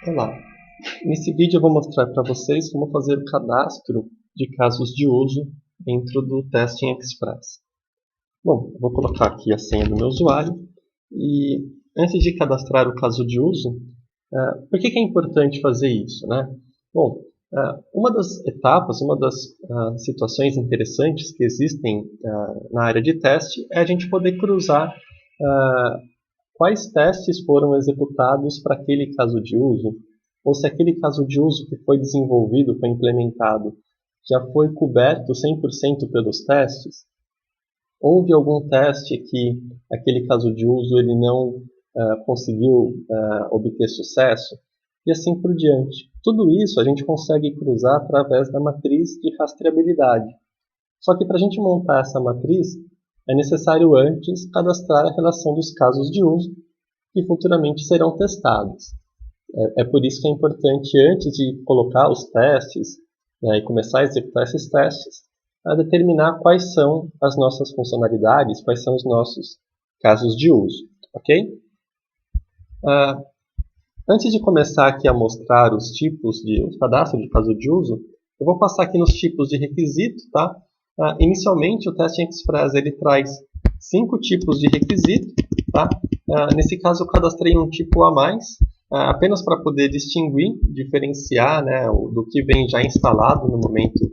Olá, nesse vídeo eu vou mostrar para vocês como fazer o cadastro de casos de uso dentro do Testing Express. Bom, eu vou colocar aqui a senha do meu usuário e antes de cadastrar o caso de uso, por que é importante fazer isso, né? Bom, uma das etapas, uma das situações interessantes que existem na área de teste é a gente poder cruzar quais testes foram executados para aquele caso de uso, ou se aquele caso de uso que foi desenvolvido, foi implementado, já foi coberto 100% pelos testes. Houve algum teste que aquele caso de uso ele não conseguiu obter sucesso, e assim por diante. Tudo isso a gente consegue cruzar através da matriz de rastreabilidade. Só que para a gente montar essa matriz, é necessário antes cadastrar a relação dos casos de uso que futuramente serão testados. É por isso que é importante, antes de colocar os testes, né, e começar a executar esses testes, determinar quais são as nossas funcionalidades, quais são os nossos casos de uso. Ok? Uh, Antes de começar aqui a mostrar os tipos de o cadastro de caso de uso, eu vou passar aqui nos tipos de requisito. Tá? Inicialmente, o Testing Express ele traz 5 tipos de requisito. Tá? Nesse caso, eu cadastrei um tipo a mais, apenas para poder distinguir, diferenciar, né, do que vem já instalado no momento,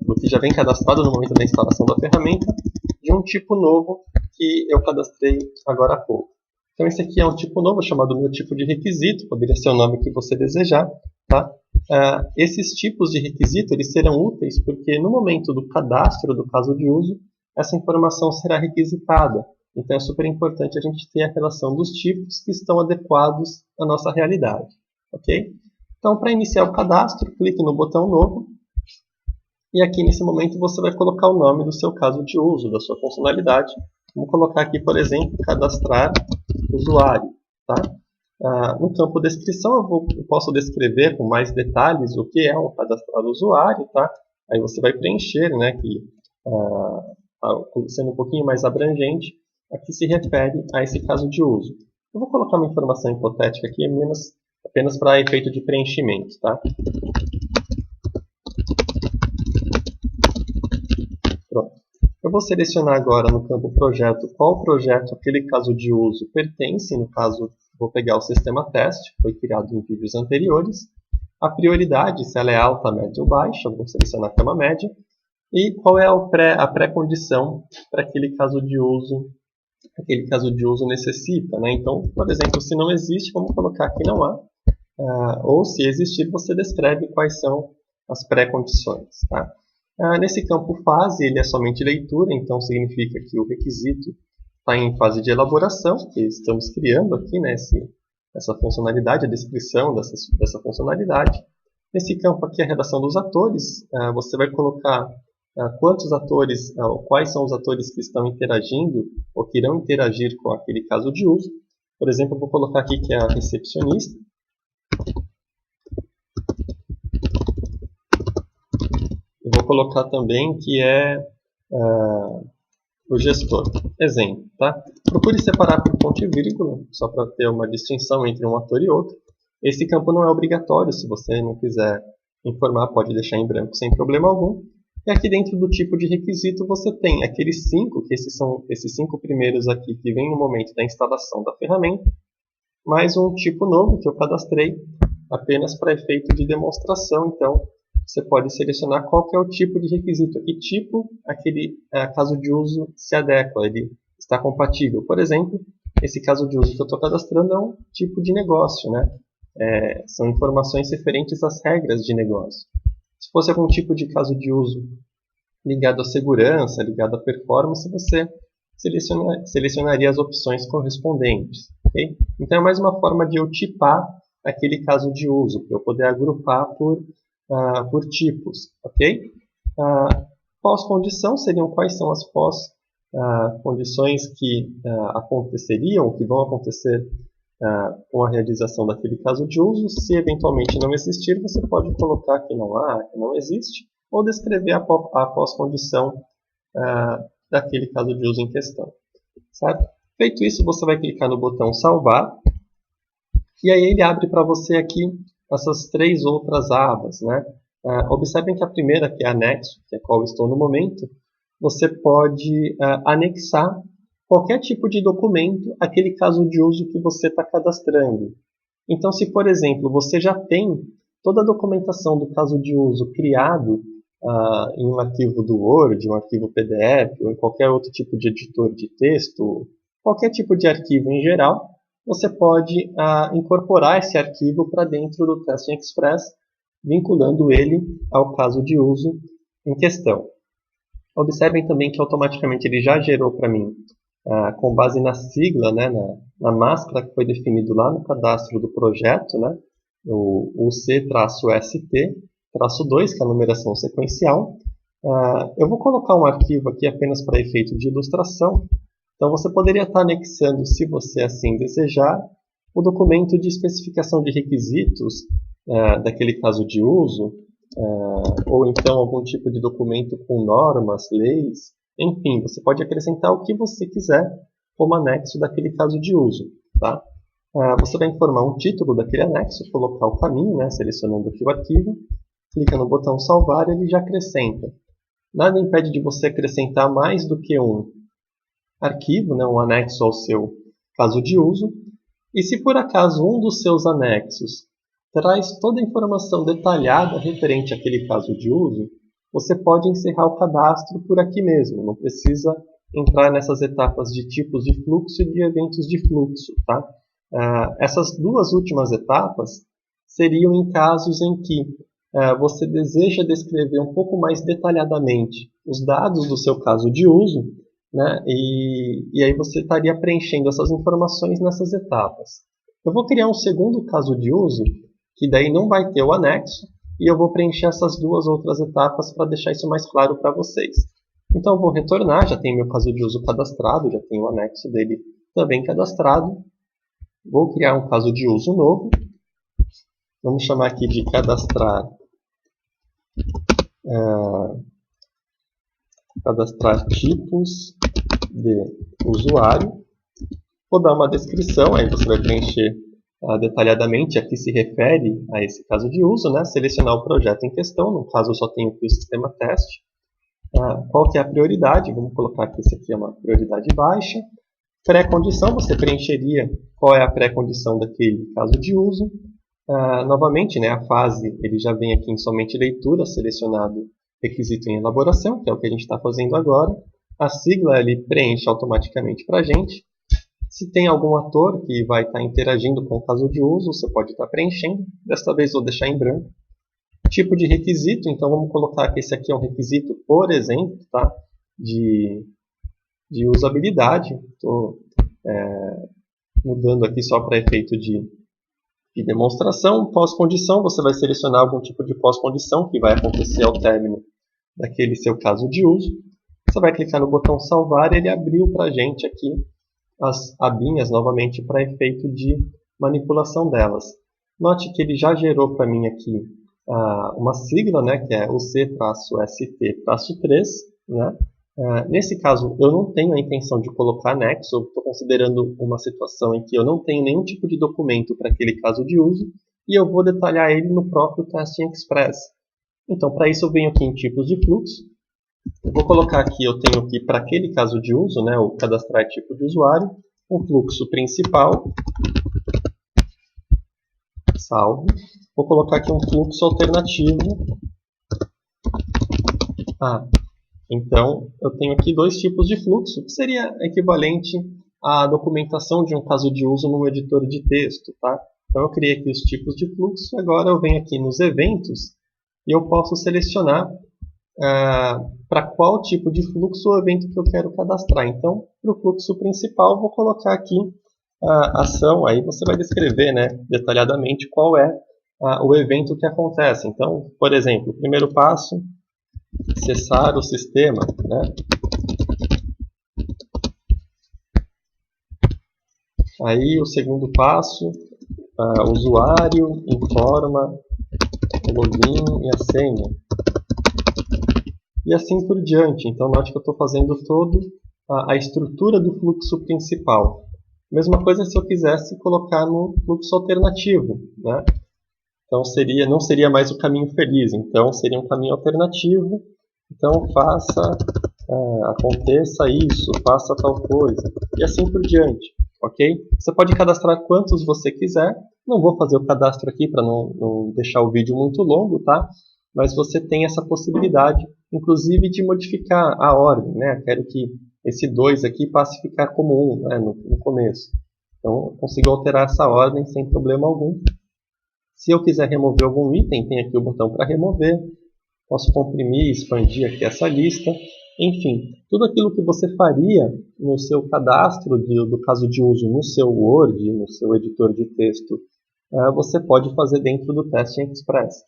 do que já vem cadastrado no momento da instalação da ferramenta, de um tipo novo que eu cadastrei agora há pouco. Então, esse aqui é um tipo novo, chamado meu tipo de requisito, poderia ser o nome que você desejar. Tá? Esses tipos de requisito eles serão úteis porque no momento do cadastro do caso de uso, essa informação será requisitada. Então, é super importante a gente ter a relação dos tipos que estão adequados à nossa realidade. Ok? Então, para iniciar o cadastro, clique no botão novo. E aqui, nesse momento, você vai colocar o nome do seu caso de uso, da sua funcionalidade. Vamos colocar aqui, por exemplo, cadastrar usuário. Tá? No campo descrição, eu posso descrever com mais detalhes o que é um cadastrar usuário. Tá? Aí você vai preencher, né, que, sendo um pouquinho mais abrangente, a que se refere a esse caso de uso. Eu vou colocar uma informação hipotética aqui, apenas para efeito de preenchimento. Tá? Pronto. Eu vou selecionar agora no campo projeto qual projeto aquele caso de uso pertence. No caso, vou pegar o sistema teste, que foi criado em vídeos anteriores. A prioridade, se ela é alta, média ou baixa, vou selecionar que é uma média. E qual é a pré-condição para aquele caso de uso necessita. Né? Então, por exemplo, se não existe, vamos colocar que não há. Ou se existir, você descreve quais são as pré-condições. Tá? Nesse campo fase, ele é somente leitura, então significa que o requisito está em fase de elaboração, que estamos criando aqui, né, essa funcionalidade, a descrição dessa funcionalidade. Nesse campo aqui, a redação dos atores, você vai colocar quantos atores, quais são os atores que estão interagindo ou que irão interagir com aquele caso de uso. Por exemplo, eu vou colocar aqui que é a recepcionista. Eu vou colocar também que é o gestor. Exemplo. Tá? Procure separar por ponto e vírgula, só para ter uma distinção entre um ator e outro. Esse campo não é obrigatório, se você não quiser informar, pode deixar em branco sem problema algum. E aqui dentro do tipo de requisito você tem aqueles 5, que são esses 5 primeiros aqui que vêm no momento da instalação da ferramenta, mais um tipo novo que eu cadastrei apenas para efeito de demonstração. Então, você pode selecionar qual que é o tipo de requisito, a que tipo aquele caso de uso se adequa, ele está compatível. Por exemplo, esse caso de uso que eu estou cadastrando é um tipo de negócio, né? São informações referentes às regras de negócio. Se fosse algum tipo de caso de uso ligado à segurança, ligado à performance, você selecionaria as opções correspondentes. Okay? Então, é mais uma forma de eu tipar aquele caso de uso, para eu poder agrupar por tipos. Okay? Pós-condição seriam quais são as pós-condições que aconteceriam, que vão acontecer com a realização daquele caso de uso. Se eventualmente não existir, você pode colocar que não há, que não existe, ou descrever a pós-condição daquele caso de uso em questão. Certo? Feito isso, você vai clicar no botão salvar. E aí ele abre para você aqui essas 3 outras abas, né? Observem que a primeira, que é anexo, que é qual eu estou no momento, você pode anexar qualquer tipo de documento àquele caso de uso que você está cadastrando. Então, se, por exemplo, você já tem toda a documentação do caso de uso criado em um arquivo do Word, um arquivo PDF, ou em qualquer outro tipo de editor de texto, qualquer tipo de arquivo em geral, você pode incorporar esse arquivo para dentro do Testing Express, vinculando ele ao caso de uso em questão. Observem também que automaticamente ele já gerou para mim, com base na sigla, né, na máscara que foi definido lá no cadastro do projeto, né, o C-ST-2, que é a numeração sequencial. Eu vou colocar um arquivo aqui apenas para efeito de ilustração. Então você poderia estar anexando, se você assim desejar, o documento de especificação de requisitos daquele caso de uso, ou então algum tipo de documento com normas, leis, enfim, você pode acrescentar o que você quiser como anexo daquele caso de uso. Tá? Você vai informar um título daquele anexo, colocar o caminho, né, selecionando aqui o arquivo, clica no botão salvar e ele já acrescenta. Nada impede de você acrescentar mais do que um arquivo, né, um anexo ao seu caso de uso. E se por acaso um dos seus anexos traz toda a informação detalhada referente àquele caso de uso, você pode encerrar o cadastro por aqui mesmo. Não precisa entrar nessas etapas de tipos de fluxo e de eventos de fluxo. Tá? Essas 2 últimas etapas seriam em casos em que você deseja descrever um pouco mais detalhadamente os dados do seu caso de uso, né? E aí você estaria preenchendo essas informações nessas etapas. Eu vou criar um segundo caso de uso, que daí não vai ter o anexo, e eu vou preencher essas 2 outras etapas para deixar isso mais claro para vocês. Então eu vou retornar, já tem meu caso de uso cadastrado, já tem o anexo dele também cadastrado. Vou criar um caso de uso novo. Vamos chamar aqui de cadastrar tipos de usuário. Vou dar uma descrição, aí você vai preencher detalhadamente a que se refere a esse caso de uso, né? Selecionar o projeto em questão, no caso eu só tenho aqui o sistema teste. Qual que é a prioridade? Vamos colocar que esse aqui é uma prioridade baixa. Pré-condição, você preencheria qual é a pré-condição daquele caso de uso. Novamente, né, a fase ele já vem aqui em somente leitura, selecionado requisito em elaboração, que é o que a gente está fazendo agora. A sigla ele preenche automaticamente para a gente. Se tem algum ator que vai estar interagindo com o caso de uso, você pode estar preenchendo. Desta vez vou deixar em branco. Tipo de requisito, então vamos colocar que esse aqui é um requisito, por exemplo, tá, de usabilidade. Estou mudando aqui só para efeito de demonstração. Pós-condição, você vai selecionar algum tipo de pós-condição que vai acontecer ao término daquele seu caso de uso. Você vai clicar no botão salvar e ele abriu para a gente aqui as abinhas novamente para efeito de manipulação delas. Note que ele já gerou para mim aqui uma sigla, né, que é o C-ST-3. Né? Nesse caso, eu não tenho a intenção de colocar anexo, eu estou considerando uma situação em que eu não tenho nenhum tipo de documento para aquele caso de uso e eu vou detalhar ele no próprio Testing Express. Então, para isso eu venho aqui em tipos de fluxo. Eu vou colocar aqui, eu tenho aqui para aquele caso de uso, né, o cadastrar tipo de usuário, um fluxo principal, salvo. Vou colocar aqui um fluxo alternativo. Então eu tenho aqui 2 tipos de fluxo, que seria equivalente à documentação de um caso de uso no editor de texto. Tá? Então eu criei aqui os tipos de fluxo, agora eu venho aqui nos eventos e eu posso selecionar para qual tipo de fluxo o evento que eu quero cadastrar. Então, para o fluxo principal, vou colocar aqui a ação, aí você vai descrever, né, detalhadamente qual é o evento que acontece. Então, por exemplo, o primeiro passo, acessar o sistema. Né? Aí, o segundo passo, o usuário informa o login e a senha. E assim por diante. Então, note que eu estou fazendo toda a estrutura do fluxo principal. Mesma coisa se eu quisesse colocar no fluxo alternativo, né? Então não seria mais o caminho feliz, então seria um caminho alternativo. Então aconteça isso, faça tal coisa, e assim por diante, ok? Você pode cadastrar quantos você quiser. Não vou fazer o cadastro aqui para não deixar o vídeo muito longo, tá? Mas você tem essa possibilidade, inclusive, de modificar a ordem, né? Quero que esse 2 aqui passe a ficar como 1, né, no começo. Então, eu consigo alterar essa ordem sem problema algum. Se eu quiser remover algum item, tem aqui o botão para remover. Posso comprimir e expandir aqui essa lista. Enfim, tudo aquilo que você faria no seu cadastro do caso de uso no seu Word, no seu editor de texto, você pode fazer dentro do Testing Express.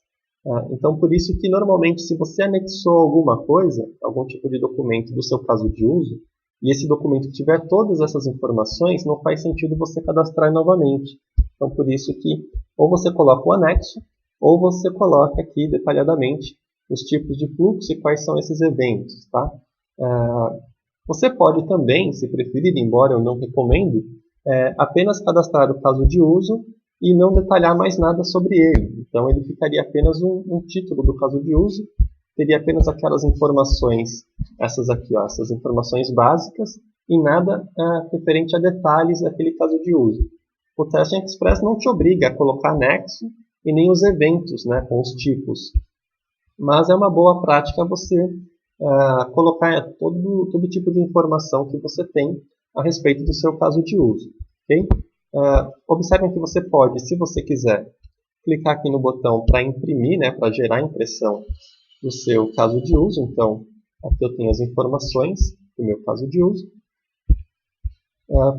Então, por isso que normalmente, se você anexou alguma coisa, algum tipo de documento do seu caso de uso, e esse documento tiver todas essas informações, não faz sentido você cadastrar novamente. Então, por isso que ou você coloca o anexo, ou você coloca aqui detalhadamente os tipos de fluxo e quais são esses eventos. Tá? Você pode também, se preferir, embora eu não recomendo, apenas cadastrar o caso de uso e não detalhar mais nada sobre ele. Então, ele ficaria apenas um título do caso de uso, teria apenas aquelas informações, essas aqui, ó, essas informações básicas, e nada referente a detalhes daquele caso de uso. O Testing Express não te obriga a colocar anexo e nem os eventos, né, com os tipos. Mas é uma boa prática você colocar todo tipo de informação que você tem a respeito do seu caso de uso. Okay? Observem que você pode, se você quiser, clicar aqui no botão para imprimir, né, para gerar a impressão do seu caso de uso. Então, aqui eu tenho as informações do meu caso de uso.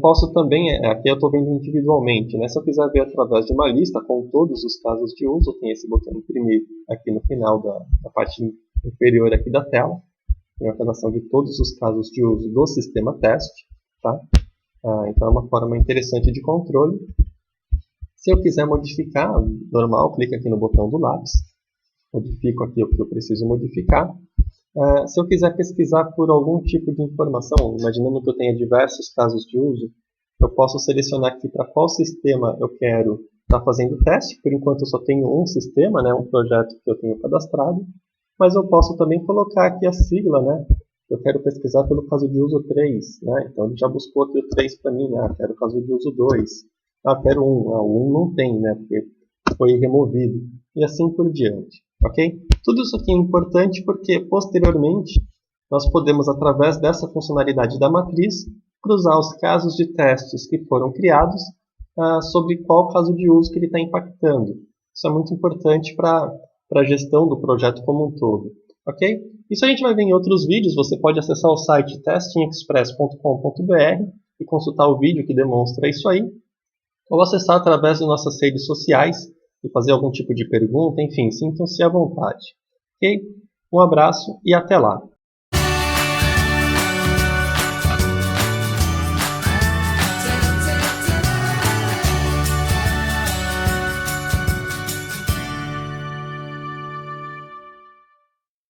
Posso também, aqui eu estou vendo individualmente, né? Se eu quiser ver através de uma lista com todos os casos de uso, eu tenho esse botão imprimir aqui no final da parte inferior aqui da tela. Tem a relação de todos os casos de uso do sistema teste. Tá? Então é uma forma interessante de controle. Se eu quiser modificar, normal, clica aqui no botão do lápis. Modifico aqui o que eu preciso modificar. Se eu quiser pesquisar por algum tipo de informação, imaginando que eu tenha diversos casos de uso, eu posso selecionar aqui para qual sistema eu quero estar fazendo o teste. Por enquanto eu só tenho um sistema, né, um projeto que eu tenho cadastrado, mas eu posso também colocar aqui a sigla, né? Eu quero pesquisar pelo caso de uso 3, né? Então ele já buscou aqui o 3 para mim, quero o caso de uso 2, quero 1, o 1 não tem, né, porque foi removido, e assim por diante. Okay? Tudo isso aqui é importante porque, posteriormente, nós podemos, através dessa funcionalidade da matriz, cruzar os casos de testes que foram criados sobre qual caso de uso que ele está impactando. Isso é muito importante para a gestão do projeto como um todo. Okay? Isso a gente vai ver em outros vídeos. Você pode acessar o site testingexpress.com.br e consultar o vídeo que demonstra isso aí, ou acessar através de nossas redes sociais e fazer algum tipo de pergunta, enfim, sintam-se à vontade. Ok? Um abraço e até lá!